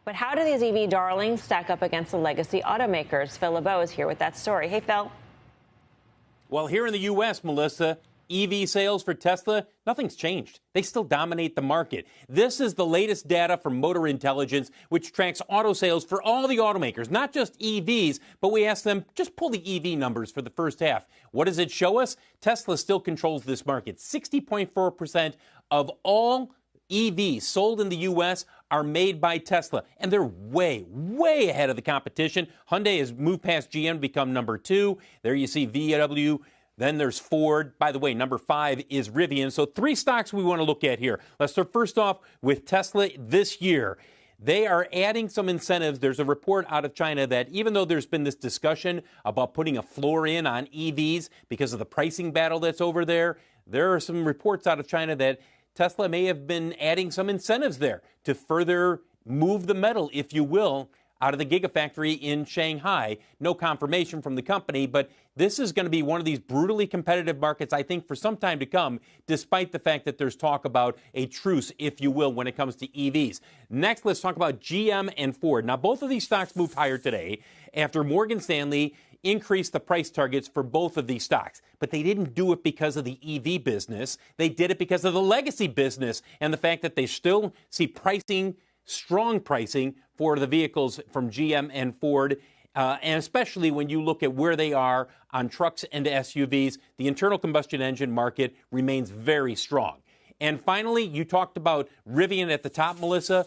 But how do these EV darlings stack up against the legacy automakers? Phil LeBeau is here with that story. Hey, Phil. Well, here in the U.S., Melissa, EV sales for Tesla, nothing's changed. They still dominate the market. This is the latest data from Motor Intelligence, which tracks auto sales for all the automakers, not just EVs, but we asked them, just pull the EV numbers for the first half. What does it show us? Tesla still controls this market. 60.4% of all EVs sold in the U.S. are made by Tesla, and they're way, way ahead of the competition. Hyundai has moved past GM to become number 2. There you see VW. Then there's Ford. By the way, number 5 is Rivian. So 3 stocks we want to look at here. Let's start first off with Tesla this year. They are adding some incentives. There's a report out of China that even though there's been this discussion about putting a floor in on EVs because of the pricing battle that's over there, there are some reports out of China that Tesla may have been adding some incentives there to further move the metal, if you will, out of the Gigafactory in Shanghai. No confirmation from the company, but this is going to be one of these brutally competitive markets, I think, for some time to come, despite the fact that there's talk about a truce, if you will, when it comes to EVs. Next, let's talk about GM and Ford. Now, both of these stocks moved higher today after Morgan Stanley increased the price targets for both of these stocks. But they didn't do it because of the EV business. They did it because of the legacy business and the fact that they still see pricing, strong pricing for the vehicles from GM and Ford. And especially when you look at where they are on trucks and SUVs, the internal combustion engine market remains very strong. And finally, you talked about Rivian at the top, Melissa.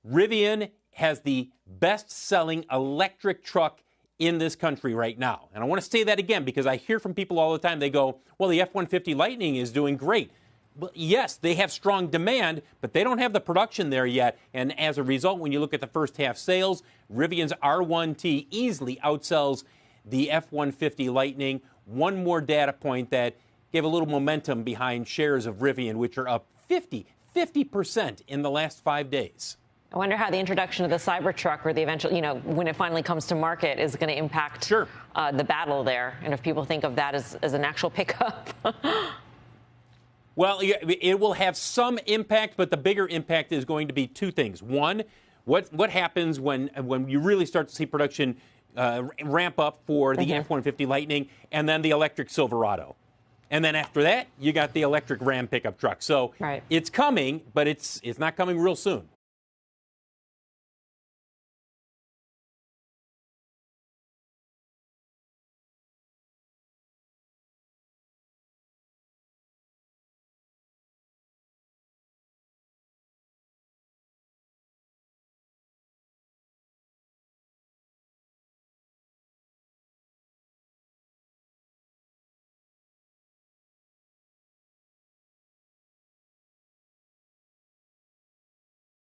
Rivian has the best-selling electric truck in this country right now. And I want to say that again because I hear from people all the time. They go, well, the F-150 Lightning is doing great. Well, yes, they have strong demand, but they don't have the production there yet. And as a result, when you look at the first half sales, Rivian's R1T easily outsells the F-150 Lightning. One more data point that gave a little momentum behind shares of Rivian, which are up 50% in the last 5 days. I wonder how the introduction of the Cybertruck or the eventual, when it finally comes to market is going to impact the battle there. And if people think of that as an actual pickup. Well, it will have some impact, but the bigger impact is going to be 2 things. One, what happens when you really start to see production ramp up for the F-150 Lightning and then the electric Silverado. And then after that, you got the electric Ram pickup truck. So it's coming, but it's not coming real soon.